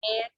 And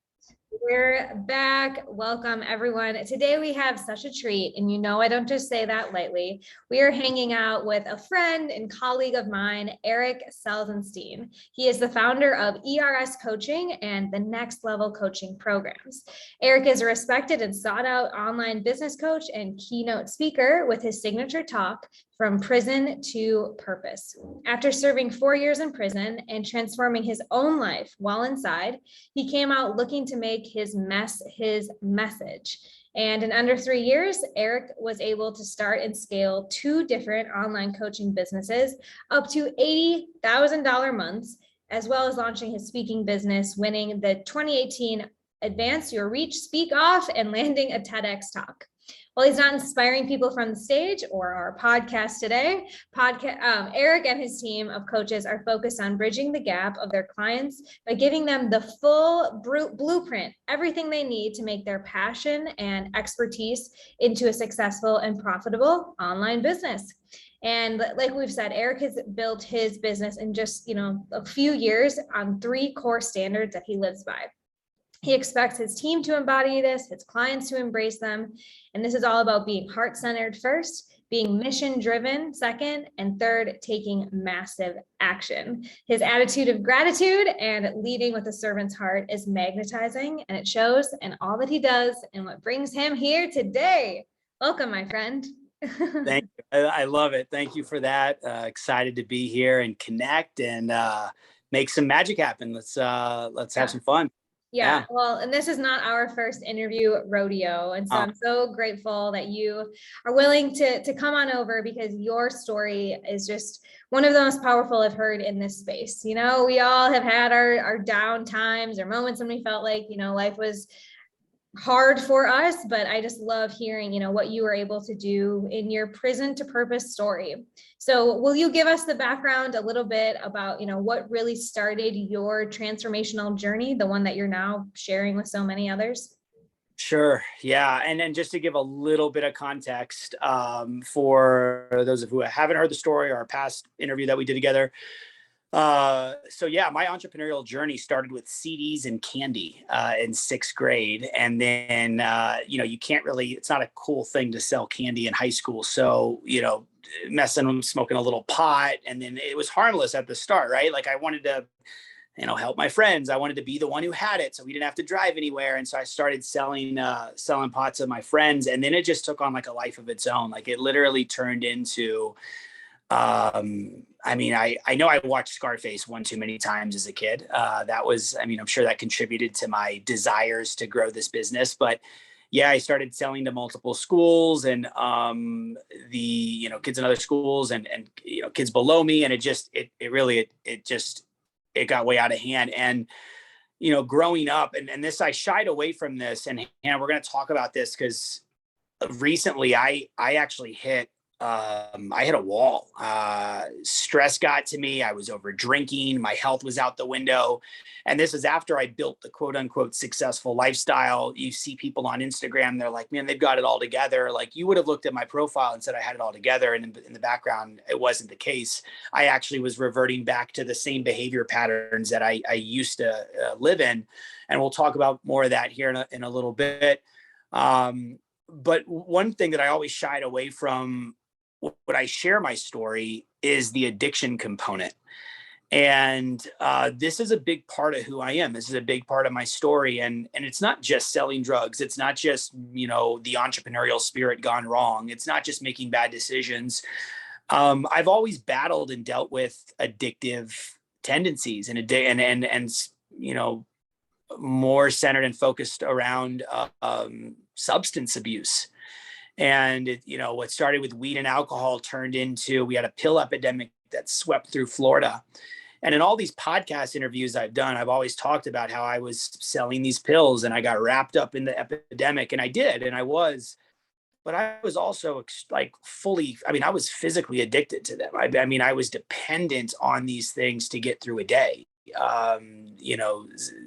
we're back. Welcome, everyone. Today we have such a treat, and you know I don't just say that lightly. We are hanging out with a friend and colleague of mine, Erik Salzenstein. He is the founder of ERS Coaching and the Next Level Coaching programs. Erik is a respected and sought out online business coach and keynote speaker with his signature talk, From Prison to Purpose. After serving 4 years in prison and transforming his own life while inside, he came out looking to make his mess his message. And in under 3 years, Erik was able to start and scale 2 different online coaching businesses up to $80,000 months, as well as launching his speaking business, winning the 2018 Advance Your Reach Speak Off and landing a TEDx talk. While he's not inspiring people from the stage or our podcast today, Erik and his team of coaches are focused on bridging the gap of their clients by giving them the full blueprint, everything they need to make their passion and expertise into a successful and profitable online business. And like we've said, Erik has built his business in just, a few years on 3 core standards that he lives by. He expects his team to embody this, his clients to embrace them. And this is all about being heart-centered first, being mission-driven second, and third, taking massive action. His attitude of gratitude and leading with a servant's heart is magnetizing, and it shows in all that he does and what brings him here today. Welcome, my friend. Thank you. I love it. Thank you for that. Excited to be here and connect and make some magic happen. Let's have some fun. Yeah, well, and this is not our first interview rodeo. And so I'm so grateful that you are willing to come on over, because your story is just one of the most powerful I've heard in this space. We all have had our down times or moments when we felt like, life was hard for us, but I just love hearing, what you were able to do in your prison to purpose story. So will you give us the background a little bit about, what really started your transformational journey, the one that you're now sharing with so many others? Sure. Yeah. And then just to give a little bit of context for those of who haven't heard the story or our past interview that we did together. So yeah, my entrepreneurial journey started with CDs and candy in 6th grade. And then, you can't really, it's not a cool thing to sell candy in high school. So, messing, smoking a little pot. And then it was harmless at the start, right? Like I wanted to, help my friends. I wanted to be the one who had it, so we didn't have to drive anywhere. And so I started selling pots to my friends. And then it just took on like a life of its own. Like it literally turned into, I know I watched Scarface one too many times as a kid. I'm sure that contributed to my desires to grow this business, but yeah, I started selling to multiple schools and, kids in other schools and kids below me. And it got way out of hand. And, growing up and this, I shied away from this, and Hannah, we're going to talk about this because recently I actually hit a wall. Stress got to me. I was over drinking. My health was out the window. And this is after I built the quote unquote successful lifestyle. You see people on Instagram, they're like, man, they've got it all together. Like you would have looked at my profile and said I had it all together. And in the background, it wasn't the case. I actually was reverting back to the same behavior patterns that I used to live in. And we'll talk about more of that here in a little bit. But one thing that I always shied away from when I share my story is the addiction component. And this is a big part of who I am. This is a big part of my story. And it's not just selling drugs. It's not just, the entrepreneurial spirit gone wrong. It's not just making bad decisions. I've always battled and dealt with addictive tendencies and more centered and focused around substance abuse. And, what started with weed and alcohol turned into, we had a pill epidemic that swept through Florida. And in all these podcast interviews I've done, I've always talked about how I was selling these pills and I got wrapped up in the epidemic, and I did, and I was, but I was also like I was physically addicted to them. I was dependent on these things to get through a day.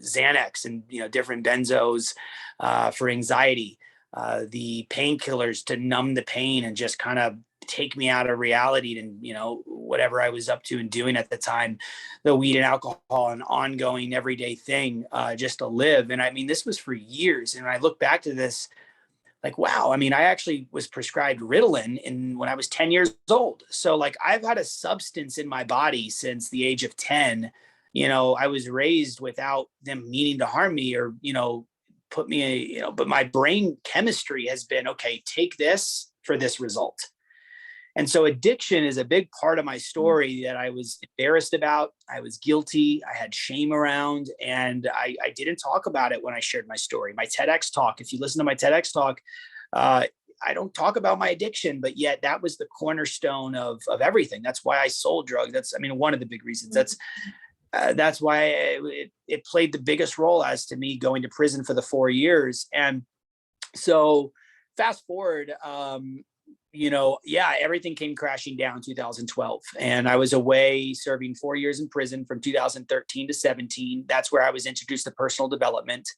Xanax and, different benzos for anxiety. The painkillers to numb the pain and just kind of, take me out of reality and, whatever I was up to and doing at the time, the weed and alcohol, an ongoing everyday thing, just to live. And I mean, this was for years. And I look back to this like, wow, I mean, I actually was prescribed Ritalin when I was 10 years old. So like I've had a substance in my body since the age of 10. I was raised without them meaning to harm me or, put me, but my brain chemistry has been, okay, take this for this result. And so addiction is a big part of my story that I was embarrassed about. I was guilty. I had shame around, and I didn't talk about it when I shared my story. My TEDx talk, if you listen to my TEDx talk, I don't talk about my addiction, but yet that was the cornerstone of everything. That's why I sold drugs. One of the big reasons. That's why it played the biggest role as to me going to prison for the 4 years. And so fast forward, everything came crashing down in 2012. And I was away serving 4 years in prison from 2013 to 17. That's where I was introduced to personal development.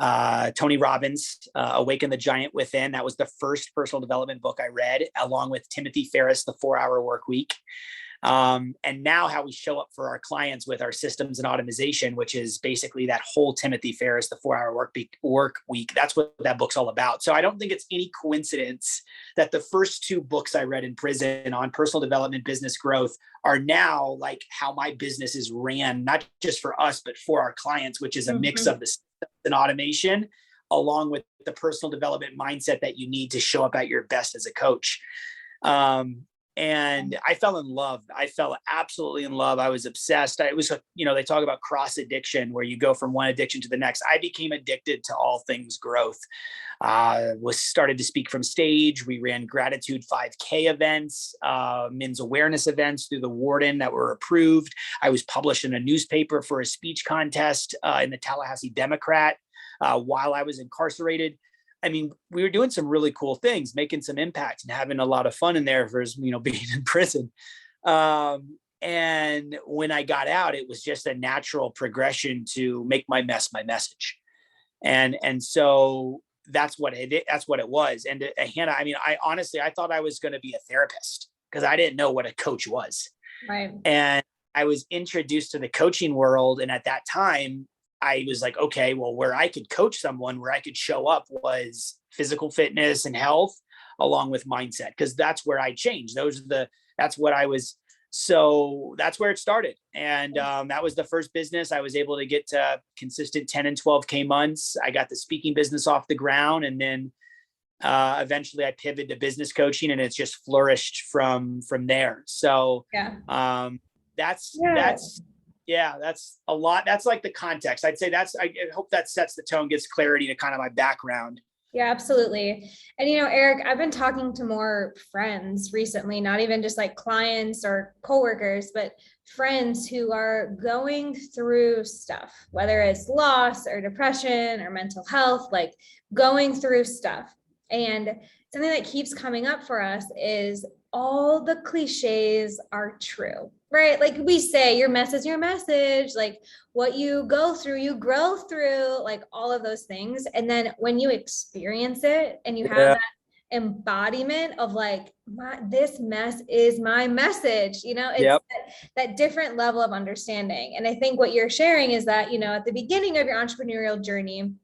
Tony Robbins, Awaken the Giant Within. That was the first personal development book I read, along with Timothy Ferriss, The 4-Hour Work Week. And now how we show up for our clients with our systems and automation, which is basically that whole Timothy Ferriss, the 4-Hour Work Week. That's what that book's all about. So I don't think it's any coincidence that the first 2 books I read in prison on personal development, business growth are now like how my business is ran, not just for us, but for our clients, which is a mix of the systems and automation, along with the personal development mindset that you need to show up at your best as a coach. And I fell in love. I fell absolutely in love. I was obsessed. It was, they talk about cross addiction where you go from one addiction to the next. I became addicted to all things growth. Was started to speak from stage. We ran gratitude 5K events, men's awareness events through the warden that were approved. I was published in a newspaper for a speech contest in the Tallahassee Democrat while I was incarcerated. I mean, we were doing some really cool things, making some impact and having a lot of fun in there for, being in prison. And when I got out, it was just a natural progression to make my mess my message. And so that's what it was. And Hannah, I mean, I thought I was going to be a therapist because I didn't know what a coach was. Right. And I was introduced to the coaching world. And at that time, I was like, okay, well, where I could coach someone, where I could show up was physical fitness and health, along with mindset, because that's where I changed. That's what I was. So that's where it started. And that was the first business. I was able to get to consistent 10 and 12K months. I got the speaking business off the ground. And then eventually I pivoted to business coaching, and it's just flourished from there. So that's a lot. That's like the context. I'd say I hope that sets the tone, gives clarity to kind of my background. Yeah, absolutely. And, Erik, I've been talking to more friends recently, not even just like clients or coworkers, but friends who are going through stuff, whether it's loss or depression or mental health, like going through stuff. And something that keeps coming up for us is all the cliches are true, right? Like we say, your message, like what you go through, you grow through, like all of those things. And then when you experience it and you have that embodiment of like, this mess is my message, it's that different level of understanding. And I think what you're sharing is that, at the beginning of your entrepreneurial journey,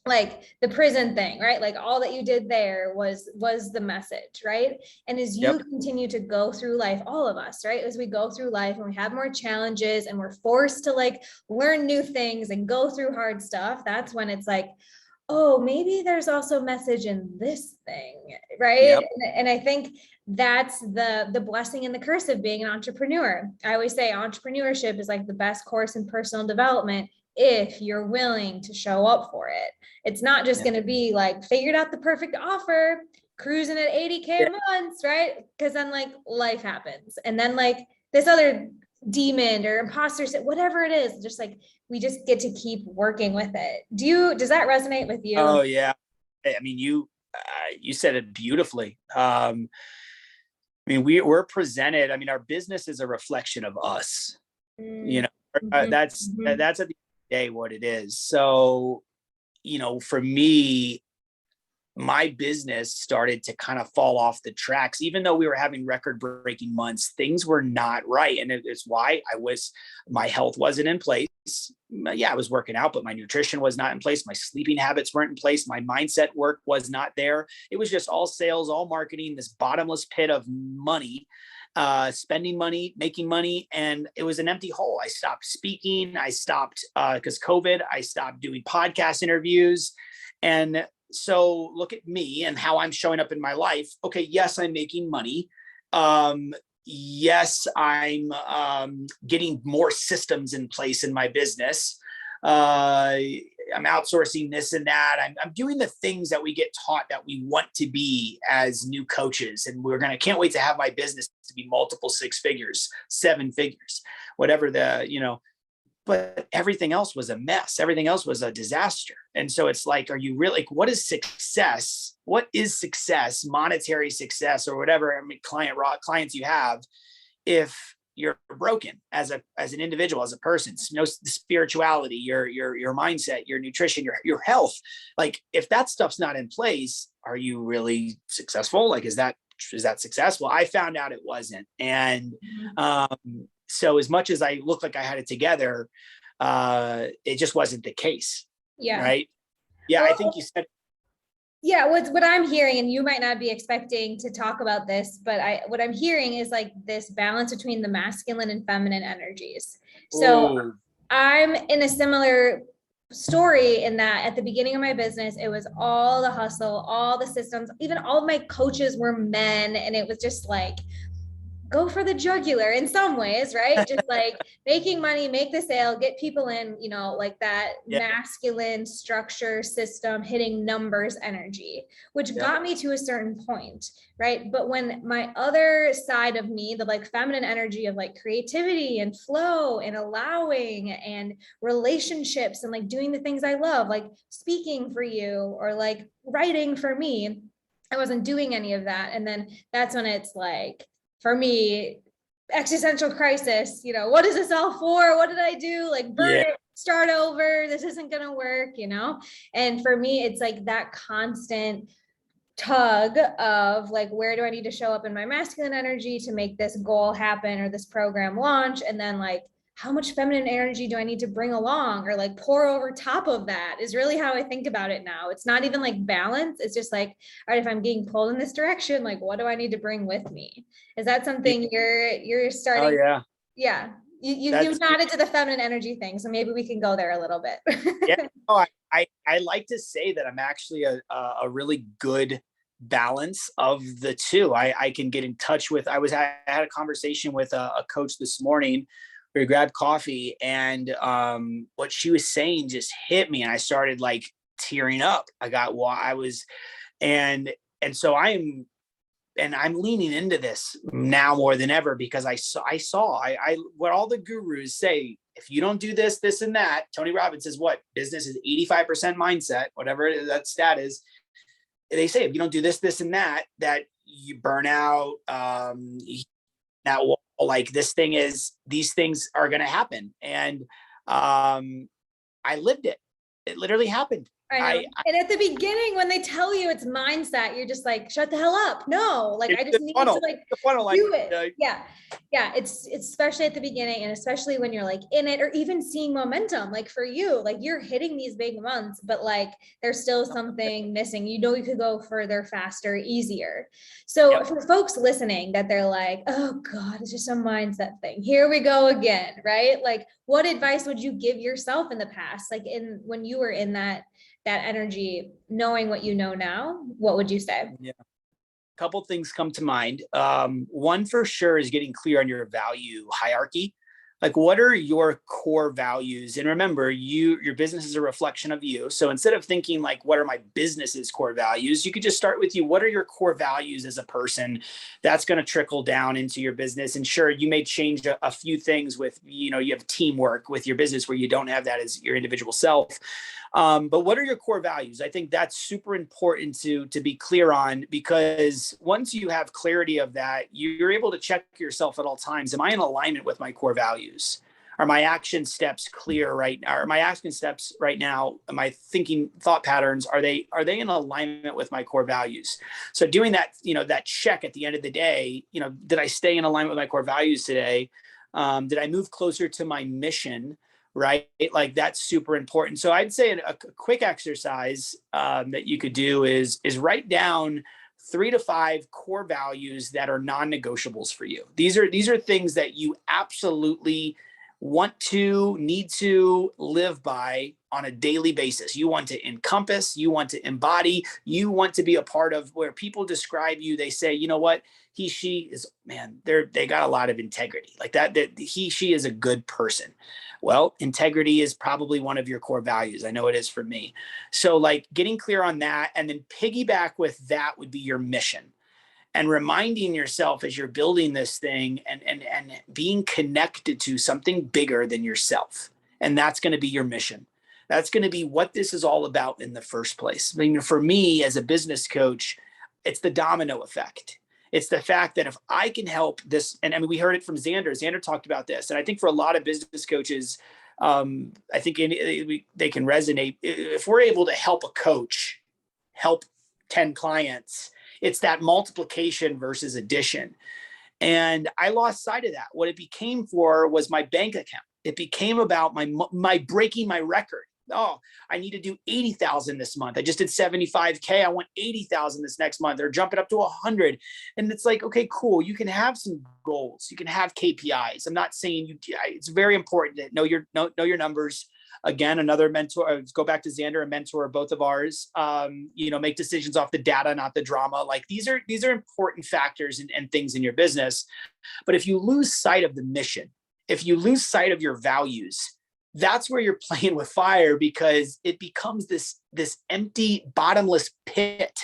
like the prison thing, right? Like all that you did there was the message, right? And as you continue to go through life, all of us, right? As we go through life and we have more challenges and we're forced to like learn new things and go through hard stuff, that's when it's like, oh, maybe there's also message in this thing, right? And I think that's the blessing and the curse of being an entrepreneur. I always say entrepreneurship is like the best course in personal development if you're willing to show up for it. It's not just going to be like figured out the perfect offer, cruising at 80K months, right? Because then like life happens. And then like this other demon or imposter, whatever it is, just like we just get to keep working with it. Does that resonate with you? Oh yeah. I mean, you said it beautifully. I mean, we're presented, I mean, our business is a reflection of us, that's at the end of the day what it is. So, for me, my business started to kind of fall off the tracks. Even though we were having record breaking months, things were not right. And it's why my health wasn't in place. Yeah, I was working out, but my nutrition was not in place. My sleeping habits weren't in place. My mindset work was not there. It was just all sales, all marketing, this bottomless pit of money, spending money, making money. And it was an empty hole. I stopped speaking. I stopped, because COVID, I stopped doing podcast interviews. And so look at me and how I'm showing up in my life. Okay, yes, I'm making money. Yes, I'm getting more systems in place in my business. I'm outsourcing this and that. I'm doing the things that we get taught that we want to be as new coaches. And can't wait to have my business to be multiple 6 figures, 7 figures, whatever but everything else was a mess. Everything else was a disaster. And so it's like, are you really, like, what is success? What is success, monetary success or whatever, clients you have, if you're broken as an individual, as a person? Spirituality, your mindset, your nutrition, your health. Like, if that stuff's not in place, are you really successful? Like, is that success? Well, I found out it wasn't. And so as much as I looked like I had it together, it just wasn't the case. Yeah. Right. Yeah. Well, I think you said. Yeah. What I'm hearing, and you might not be expecting to talk about this, but what I'm hearing is like this balance between the masculine and feminine energies. So Ooh. I'm in a similar story in that at the beginning of my business, it was all the hustle, all the systems, even all of my coaches were men. And it was just like, go for the jugular in some ways, right? Just like making money, make the sale, get people in, like that masculine structure system, hitting numbers energy, which got me to a certain point, right? But when my other side of me, the like feminine energy of like creativity and flow and allowing and relationships and like doing the things I love, like speaking for you or like writing for me, I wasn't doing any of that. And then that's when it's like, for me, existential crisis, what is this all for? What did I do? Like, burn it, start over. This isn't going to work, And for me, it's like that constant tug of like, where do I need to show up in my masculine energy to make this goal happen or this program launch? And then like, how much feminine energy do I need to bring along or like pour over top of that is really how I think about it now. It's not even like balance. It's just like, all right, if I'm getting pulled in this direction, like, what do I need to bring with me? Is that something you're starting? Oh, yeah. Yeah. You nodded to the feminine energy thing. So maybe we can go there a little bit. Yeah. Oh, I like to say that I'm actually a really good balance of the two. I can get in touch with, I had a conversation with a coach this morning. We grabbed coffee and what she was saying just hit me and I started like tearing up. So I'm leaning into this now more than ever because I saw what all the gurus say. If you don't do this, this and that, Tony Robbins says what business is 85% mindset, whatever that stat is. They say, if you don't do this, this and that you burn out, like these things are going to happen. And I lived it. It literally happened. I know. And at the beginning, when they tell you it's mindset, you're just like, shut the hell up. No, like I just need to like do it. Yeah. It's especially at the beginning and especially when you're like in it or even seeing momentum, like for you, like you're hitting these big months, but like there's still something missing. You could go further, faster, easier. So for folks listening that they're like, oh God, it's just a mindset thing. Here we go again, right? Like what advice would you give yourself in the past? Like when you were in that energy, knowing what you know now, what would you say? Yeah. A couple things come to mind. One for sure is getting clear on your value hierarchy. Like, what are your core values? And remember, your business is a reflection of you. So instead of thinking like, what are my business's core values? You could just start with you. What are your core values as a person? That's going to trickle down into your business. And sure, you may change a few things with, you have teamwork with your business where you don't have that as your individual self. But what are your core values? I think that's super important to be clear on, because once you have clarity of that, you're able to check yourself at all times. Am I in alignment with my core values? Are my action steps clear right now? Are my action steps right now, my thinking thought patterns, are they in alignment with my core values? So doing that, that check at the end of the day, did I stay in alignment with my core values today? Did I move closer to my mission? Right? Like that's super important. So I'd say a quick exercise that you could do is write down 3 to 5 core values that are non-negotiables for you. These are things that you absolutely want to, need to live by on a daily basis. You want to encompass, you want to embody, you want to be a part of where people describe you. They say, you know what, he, she is, man, they got a lot of integrity like that he, she is a good person. Well, integrity is probably one of your core values. I know it is for me. So like getting clear on that and then piggyback with that would be your mission, and reminding yourself as you're building this thing and being connected to something bigger than yourself. And that's going to be your mission. That's going to be what this is all about in the first place. I mean, for me as a business coach, it's the domino effect. It's the fact that if I can help this, and I mean, we heard it from Xander. Xander talked about this. And I think for a lot of business coaches, I think they can resonate. If we're able to help a coach help 10 clients, it's that multiplication versus addition. And I lost sight of that. What it became for was my bank account. It became about my breaking my record. Oh, I need to do 80,000 this month. I just did 75K. I want 80,000 this next month. They're jumping up to 100. And it's like, okay, cool. You can have some goals. You can have KPIs. I'm not saying it's very important to know your numbers. Again, another mentor, go back to Xander, a mentor of both of ours, make decisions off the data, not the drama. Like these are important factors and things in your business. But if you lose sight of the mission, if you lose sight of your values, that's where you're playing with fire, because it becomes this empty, bottomless pit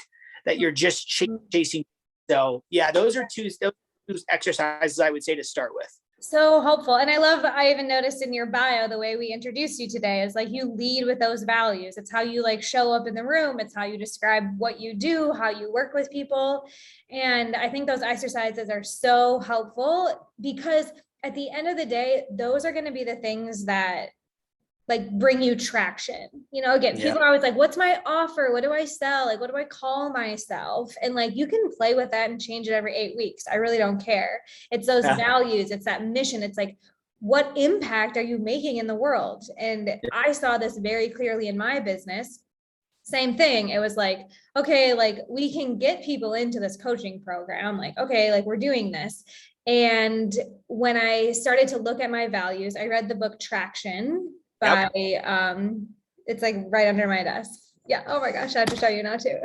that you're just chasing. So yeah, those are two exercises I would say to start with. So helpful. And I even noticed in your bio, the way we introduced you today is like, you lead with those values. It's how you like show up in the room. It's how you describe what you do, how you work with people. And I think those exercises are so helpful, because at the end of the day, those are going to be the things that like bring you traction. Again, people are always like, what's my offer? What do I sell? Like, what do I call myself? And like, you can play with that and change it every 8 weeks. I really don't care. It's those values. It's that mission. It's like, what impact are you making in the world? And I saw this very clearly in my business. Same thing. It was like, okay, like we can get people into this coaching program. Like, okay, like we're doing this. And when I started to look at my values, I read the book Traction by it's like right under my desk. Yeah. Oh my gosh, I have to show you now too.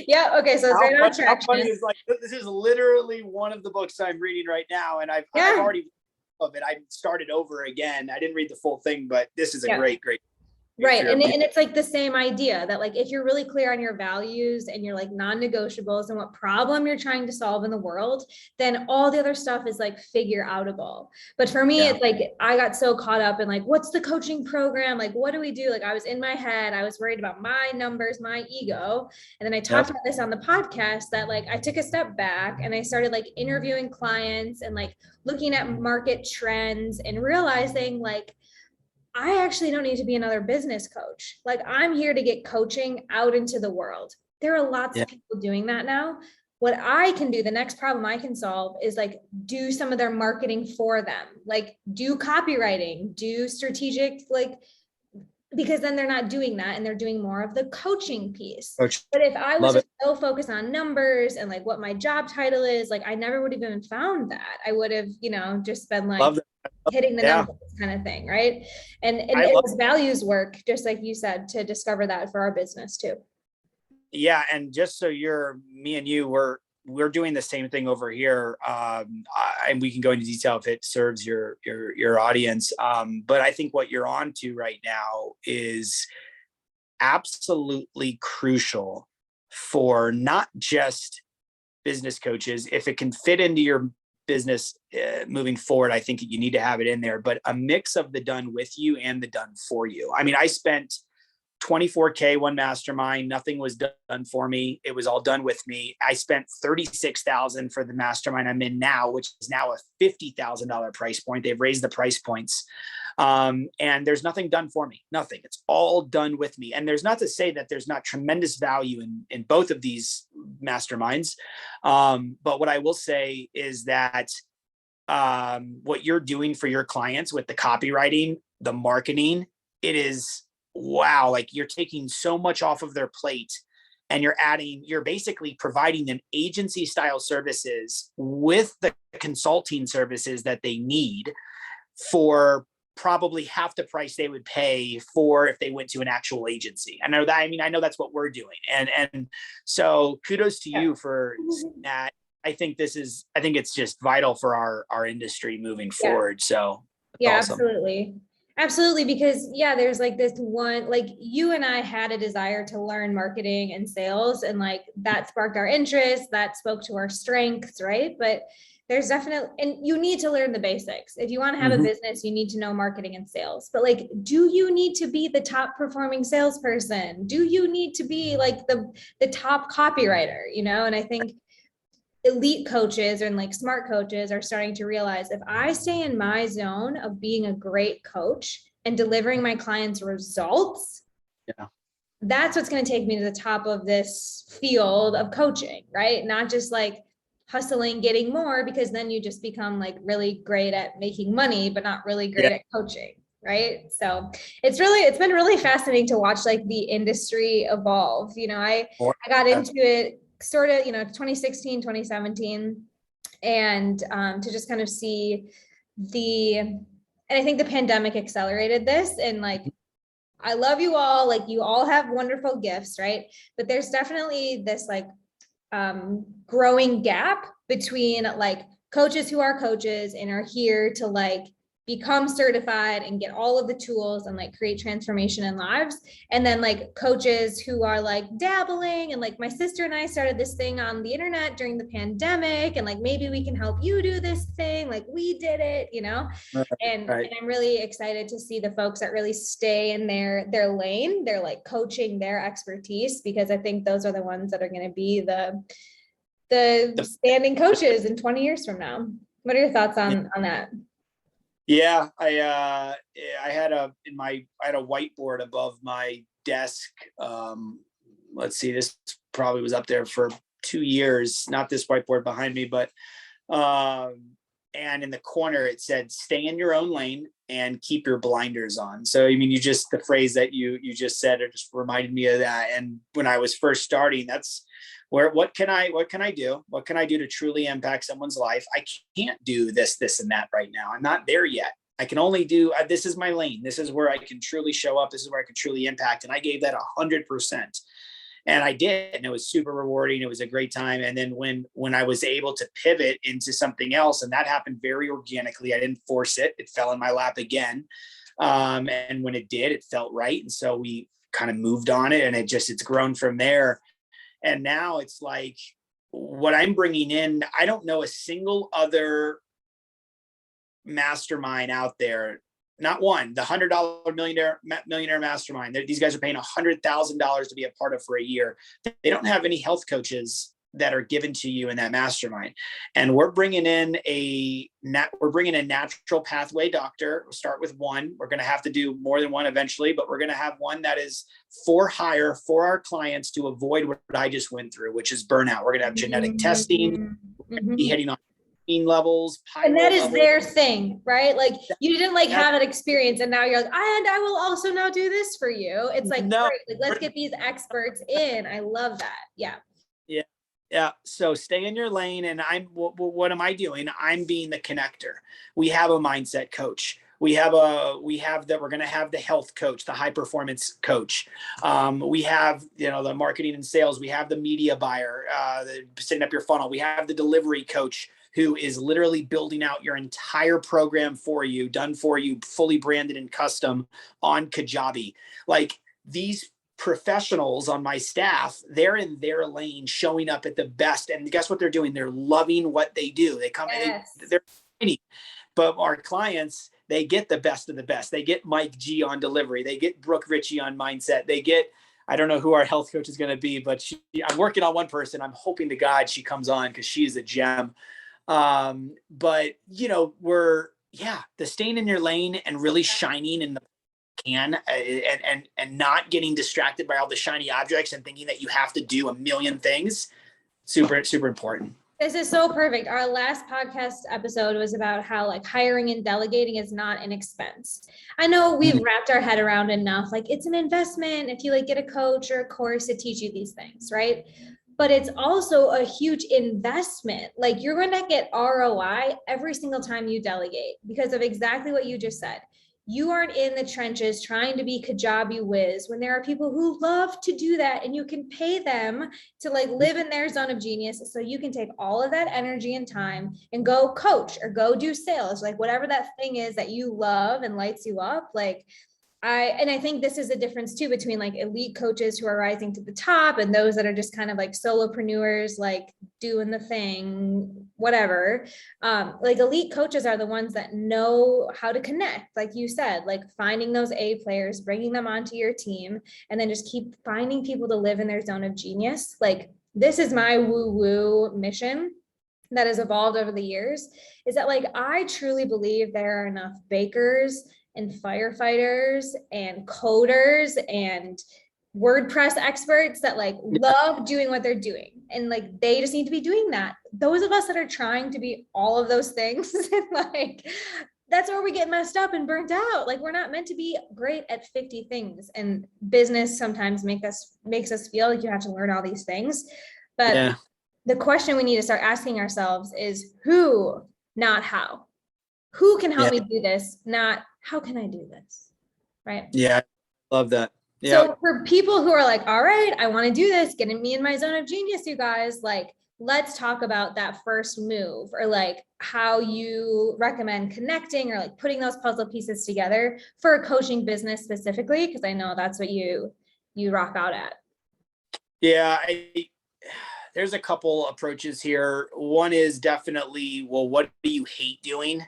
Yeah. Okay. So it's right on Traction. How funny is, like, this is literally one of the books I'm reading right now, and I've already of it. I started over again. I didn't read the full thing, but this is a great. Right. And it's like the same idea that like, if you're really clear on your values and your like non-negotiables and what problem you're trying to solve in the world, then all the other stuff is like figure outable. But for me, it's like, I got so caught up in like, what's the coaching program? Like, what do we do? Like I was in my head, I was worried about my numbers, my ego. And then I talked about this on the podcast that like, I took a step back and I started like interviewing clients and like looking at market trends and realizing like, I actually don't need to be another business coach. Like I'm here to get coaching out into the world. There are lots of people doing that now. What I can do, the next problem I can solve is like do some of their marketing for them, like do copywriting, do strategic, like, because then they're not doing that and they're doing more of the coaching piece. But if I was just so focused on numbers and like what my job title is, like I never would have even found that. I would have, just been like hitting the numbers kind of thing. Right. And it was values work, just like you said, to discover that for our business too. Yeah. And just so me and you we're doing the same thing over here. And we can go into detail if it serves your audience. But I think what you're on to right now is absolutely crucial for not just business coaches. If it can fit into your business moving forward, I think you need to have it in there, but a mix of the done with you and the done for you. I mean, I spent 24K one mastermind. Nothing was done for me. It was all done with me. I spent 36,000 for the mastermind I'm in now, which is now a $50,000 price point. They've raised the price points. And there's nothing done for me, nothing. It's all done with me. And there's not to say that there's not tremendous value in both of these masterminds. But what I will say is that what you're doing for your clients with the copywriting, the marketing, it is, wow, like you're taking so much off of their plate, and you're basically providing them agency style services with the consulting services that they need for probably half the price they would pay for if they went to an actual agency. I know that's what we're doing. And so kudos to you for that. I think it's just vital for our industry moving forward. So awesome. Absolutely. Because there's like this one, like you and I had a desire to learn marketing and sales, and like that sparked our interest, that spoke to our strengths, right? But there's definitely, and you need to learn the basics. If you want to have a business, you need to know marketing and sales. But like, do you need to be the top performing salesperson? Do you need to be like the top copywriter, And I think elite coaches and like smart coaches are starting to realize, if I stay in my zone of being a great coach and delivering my clients results, that's what's going to take me to the top of this field of coaching, right? Not just like hustling, getting more, because then you just become like really great at making money, but not really great at coaching. Right. So it's been really fascinating to watch like the industry evolve. I got into it sort of, 2016, 2017, and to just kind of see and I think the pandemic accelerated this, and like, I love you all, like you all have wonderful gifts, right? But there's definitely this like growing gap between like coaches who are coaches and are here to like become certified and get all of the tools and like create transformation in lives. And then like coaches who are like dabbling, and like my sister and I started this thing on the internet during the pandemic, and like, maybe we can help you do this thing. Like we did it, and I'm really excited to see the folks that really stay in their lane. They're like coaching their expertise, because I think those are the ones that are going to be the standing coaches in 20 years from now. What are your thoughts on that? Yeah, I had a whiteboard above my desk. Let's see, this probably was up there for 2 years, not this whiteboard behind me, but and in the corner it said, stay in your own lane and keep your blinders on. So I mean, the phrase that you just said, it just reminded me of that. And when I was first starting, that's what can I do? What can I do to truly impact someone's life? I can't do this and that right now. I'm not there yet. I can only do, this is my lane. This is where I can truly show up. This is where I can truly impact. And I gave that 100%. And I did, and it was super rewarding. It was a great time. And then when I was able to pivot into something else, and that happened very organically, I didn't force it. It fell in my lap again. And when it did, it felt right. And so we kind of moved on it, and it's grown from there. And now it's like, what I'm bringing in, I don't know a single other mastermind out there, not one, the $100 millionaire mastermind. These guys are paying $100,000 to be a part of for a year. They don't have any health coaches that are given to you in that mastermind. And we're bringing in a natural pathway doctor. We'll start with one. We're going to have to do more than one eventually, but we're going to have one that is for hire for our clients to avoid what I just went through, which is burnout. We're going to have genetic testing. We're going to be hitting on levels, and that is their thing, right? Like you didn't like have an experience, and now you're like, and I will also now do this for you. It's like, no, great. Like, let's get these experts in. I love that. Yeah. So stay in your lane. And what am I doing? I'm being the connector. We have a mindset coach. We're going to have the health coach, the high performance coach. We have, the marketing and sales. We have the media buyer, setting up your funnel. We have the delivery coach, who is literally building out your entire program for you, done for you, fully branded and custom on Kajabi. Like, these professionals on my staff, they're in their lane, showing up at the best. And guess what they're doing? They're loving what they do. They come in, they're training. But our clients, they get the best of the best. They get Mike G on delivery. They get Brooke Ritchie on mindset. They get, I don't know who our health coach is going to be, but I'm working on one person. I'm hoping to God she comes on because she is a gem. But the staying in your lane and really shining in the can and not getting distracted by all the shiny objects and thinking that you have to do a million things. Super, super important. This is so perfect. Our last podcast episode was about how like hiring and delegating is not an expense. I know we've wrapped our head around enough, like it's an investment if you like get a coach or a course to teach you these things, right? But it's also a huge investment. Like you're going to get ROI every single time you delegate because of exactly what you just said. You aren't in the trenches trying to be Kajabi whiz when there are people who love to do that and you can pay them to like live in their zone of genius. So you can take all of that energy and time and go coach or go do sales, like whatever that thing is that you love and lights you up. Like I think this is a difference too between like elite coaches who are rising to the top and those that are just kind of like solopreneurs, like doing the thing, whatever. Like elite coaches are the ones that know how to connect, like you said, like finding those A players, bringing them onto your team, and then just keep finding people to live in their zone of genius. Like this is my woo-woo mission that has evolved over the years, is that like I truly believe there are enough bakers and firefighters and coders and WordPress experts that like love doing what they're doing. And like, they just need to be doing that. Those of us that are trying to be all of those things, like, that's where we get messed up and burnt out. Like we're not meant to be great at 50 things, and business sometimes makes us feel like you have to learn all these things. But the question we need to start asking ourselves is who, not how. Who can help me do this? Not how can I do this? Right. Yeah. Love that. Yeah. So for people who are like, all right, I want to do this, getting me in my zone of genius, you guys, like, let's talk about that first move, or like how you recommend connecting or like putting those puzzle pieces together for a coaching business specifically, because I know that's what you rock out at. Yeah. There's a couple approaches here. One is definitely, well, what do you hate doing?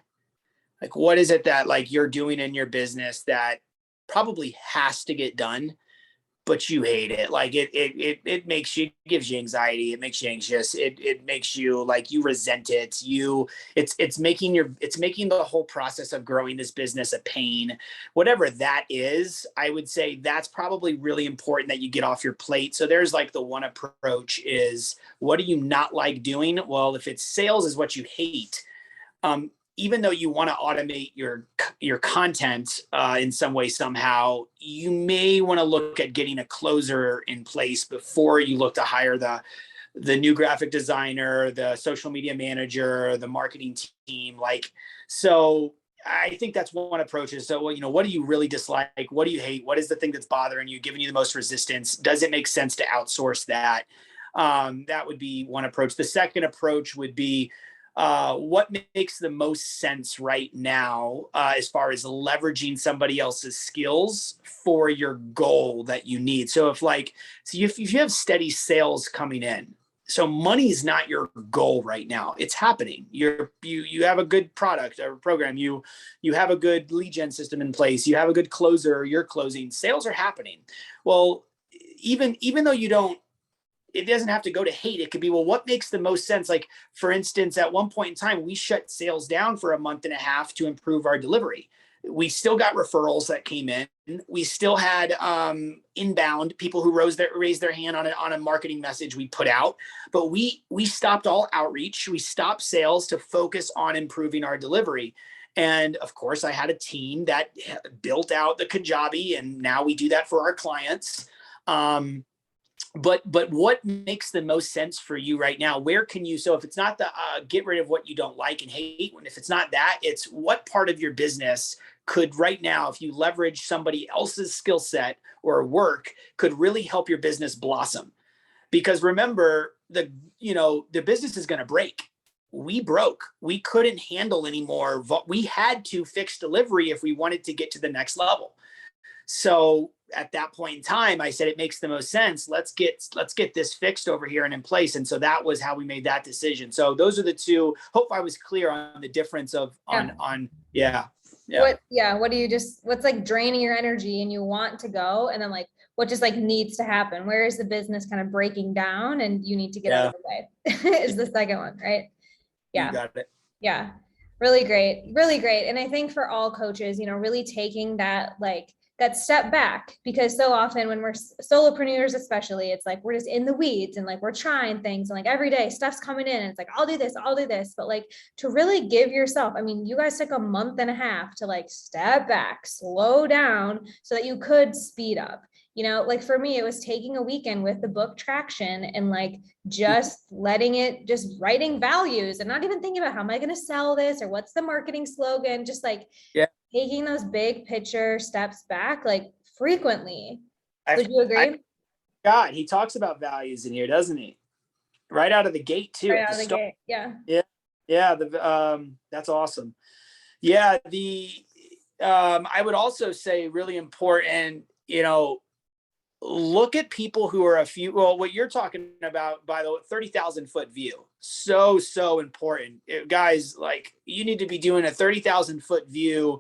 Like, what is it that like you're doing in your business that probably has to get done, but you hate it? Like it makes you, gives you anxiety. It makes you anxious. It makes you like, you resent it. It's making the whole process of growing this business a pain. Whatever that is, I would say that's probably really important that you get off your plate. So there's like the one approach is, what do you not like doing? Well, if it's sales is what you hate, even though you want to automate your content in some way, somehow, you may want to look at getting a closer in place before you look to hire the new graphic designer, the social media manager, the marketing team. Like, so I think that's one approach. Is, so, what do you really dislike? What do you hate? What is the thing that's bothering you, giving you the most resistance? Does it make sense to outsource that? That would be one approach. The second approach would be, what makes the most sense right now as far as leveraging somebody else's skills for your goal that you need. So if you have steady sales coming in, so money's not your goal right now, it's happening. You have a good product or program, you have a good lead gen system in place, you have a good closer, you're closing, sales are happening. Well, even though it doesn't have to go to hate. It could be, well, what makes the most sense? Like, for instance, at one point in time, we shut sales down for a month and a half to improve our delivery. We still got referrals that came in. We still had inbound people who raised their hand on a marketing message we put out. But we stopped all outreach. We stopped sales to focus on improving our delivery. And of course, I had a team that built out the Kajabi, and now we do that for our clients. But what makes the most sense for you right now? Where can you, so if it's not the get rid of what you don't like and hate, if it's not that, it's what part of your business could right now, if you leverage somebody else's skill set or work, could really help your business blossom. Because remember, the business is going to break. We broke. We couldn't handle anymore. We had to fix delivery if we wanted to get to the next level. So at that point in time, I said, it makes the most sense. Let's get this fixed over here and in place. And so that was how we made that decision. So those are the two. Hope I was clear on the difference of. Yeah. Yeah. What do you what's like draining your energy and you want to go, and then like what just like needs to happen? Where is the business kind of breaking down and you need to get out of Yeah. the way is the second one, right? You Yeah. got it. Yeah. Really great. Really great. And I think for all coaches, really taking that that step back, because so often when we're solopreneurs, especially, it's like we're just in the weeds and like we're trying things and like every day stuff's coming in and it's like I'll do this, I'll do this. But like to really give yourself, I mean, you guys took a month and a half to like step back, slow down so that you could speed up. Like for me, it was taking a weekend with the book Traction and like just letting it, just writing values and not even thinking about how am I going to sell this or what's the marketing slogan, just like Yeah. taking those big picture steps back, like frequently. Would you agree? God, he talks about values in here, doesn't he? Right out of the gate too, Right at out the of the start. gate. Yeah. Yeah. Yeah. That's awesome. Yeah. I would also say really important, look at people who are what you're talking about, by the 30,000 foot view. So important. Guys, like you need to be doing a 30,000 foot view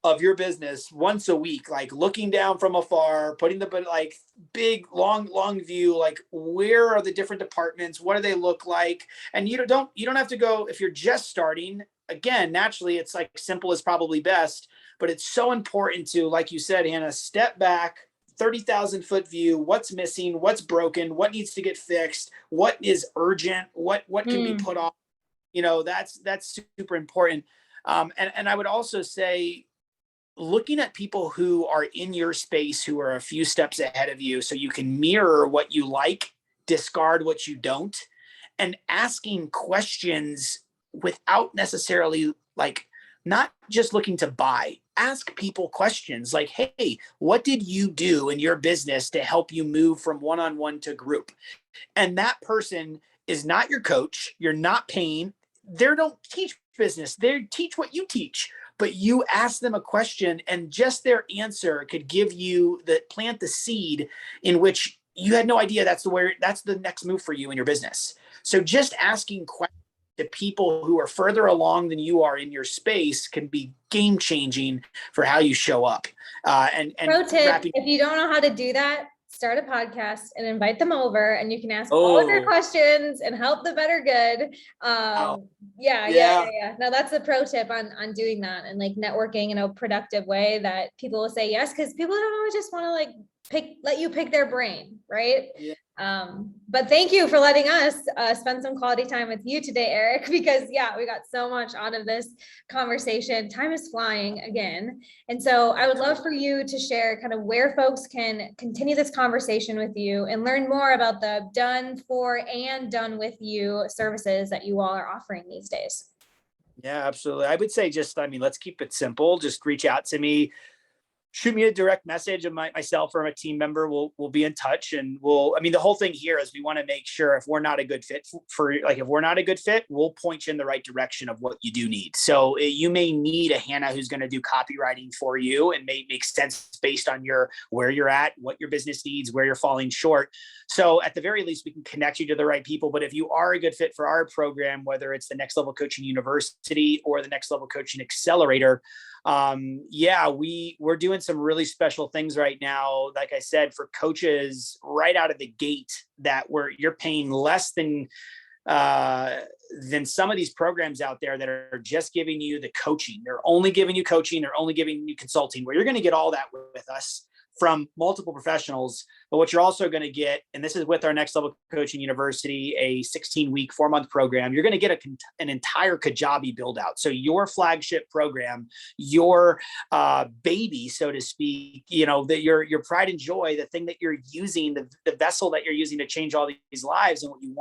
of your business once a week, like looking down from afar, putting the like big, long view, like where are the different departments? What do they look like? And you don't have to go, if you're just starting, again, naturally it's like simple is probably best, but it's so important to, like you said, Hannah, step back, 30,000 foot view, what's missing, what's broken, what needs to get fixed, what is urgent, what can be put off. That's super important. And I would also say, looking at people who are in your space, who are a few steps ahead of you, so you can mirror what you like, discard what you don't, and asking questions without necessarily like not just looking to buy. Ask people questions like, hey, what did you do in your business to help you move from one-on-one to group? And that person is not your coach. You're not paying. They don't teach business. They teach what you teach. But you ask them a question, and just their answer could give you plant the seed in which you had no idea that's the next move for you in your business. So just asking questions to people who are further along than you are in your space can be game changing for how you show up. And Pro tip, if you don't know how to do that, start a podcast and invite them over and you can ask all of your questions and help the better good. Yeah. No, that's a pro tip on doing that and like networking in a productive way that people will say yes, because people don't always just want to like let you pick their brain, right? Yeah. But thank you for letting us spend some quality time with you today, Erik, because we got so much out of this conversation. Time is flying again. And so I would love for you to share kind of where folks can continue this conversation with you and learn more about the done for and done with you services that you all are offering these days. Yeah, absolutely. I would say let's keep it simple. Just reach out to me. Shoot me a direct message of myself or a team member. We'll be in touch, and the whole thing here is we want to make sure if we're not a good fit if we're not a good fit, we'll point you in the right direction of what you do need. So you may need a Hanna who's going to do copywriting for you and may make sense based on where you're at, what your business needs, where you're falling short. So at the very least, we can connect you to the right people. But if you are a good fit for our program, whether it's the Next Level Coaching University or the Next Level Coaching Accelerator, we're doing some really special things right now, like I said, for coaches right out of the gate, that you're paying less than some of these programs out there that are just giving you the coaching. They're only giving you coaching, they're only giving you consulting, where you're going to get all that with us from multiple professionals. But what you're also going to get, and this is with our Next Level Coaching University, a 16-week, 4-month program, you're going to get an entire Kajabi build out. So your flagship program, your baby, so to speak, that your pride and joy, the thing that you're using, the vessel that you're using to change all these lives, and what you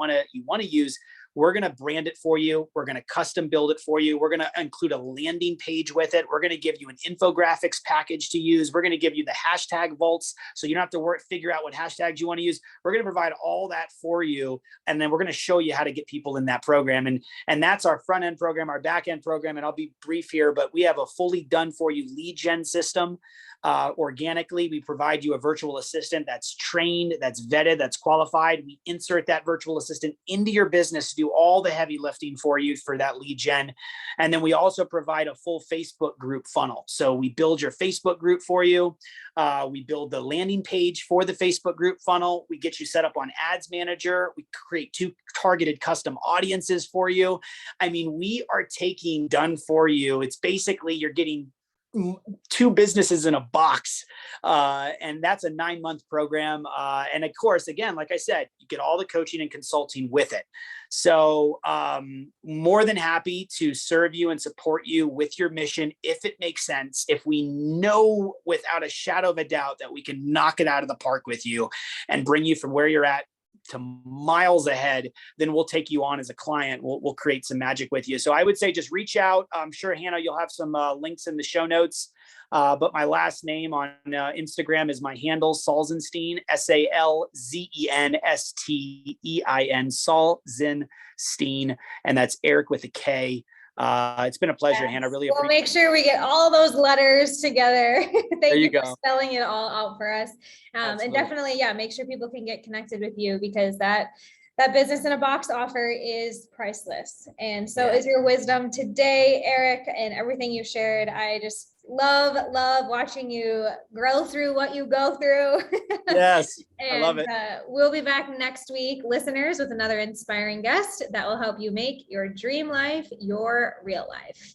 want to use. We're going to brand it for you. We're going to custom build it for you. We're going to include a landing page with it. We're going to give you an infographics package to use. We're going to give you the hashtag vaults, so you don't have to figure out what hashtags you want to use. We're going to provide all that for you. And then we're going to show you how to get people in that program. And that's our front end program, our back end program. And I'll be brief here, but we have a fully done for you lead gen system organically. We provide you a virtual assistant that's trained, that's vetted, that's qualified. We insert that virtual assistant into your business to do all the heavy lifting for you for that lead gen. And then we also provide a full Facebook group funnel. So we build your Facebook group for you. We build the landing page for the Facebook group funnel. We get you set up on Ads Manager. We create 2 targeted custom audiences for you. I mean, we are taking done for you. It's basically you're getting 2 businesses in a box. And that's a 9-month program. And of course, again, like I said, you get all the coaching and consulting with it. So more than happy to serve you and support you with your mission if it makes sense. If we know without a shadow of a doubt that we can knock it out of the park with you and bring you from where you're at to miles ahead, then we'll take you on as a client. We'll create some magic with you. So I would say just reach out. I'm sure, Hanna, you'll have some links in the show notes. But my last name on Instagram is my handle, Salzenstein, Salzenstein, Salzenstein, and that's Erik with a K. It's been a pleasure, Yes. Hanna. Really we'll appreciate make sure we get all those letters together. Thank you for go. spelling it all out for us. And definitely, yeah, make sure people can get connected with you, because that business in a box offer is priceless. And so is your wisdom today, Erik, and everything you shared. I just love watching you grow through what you go through. Yes, And I love it. We'll be back next week, listeners, with another inspiring guest that will help you make your dream life your real life.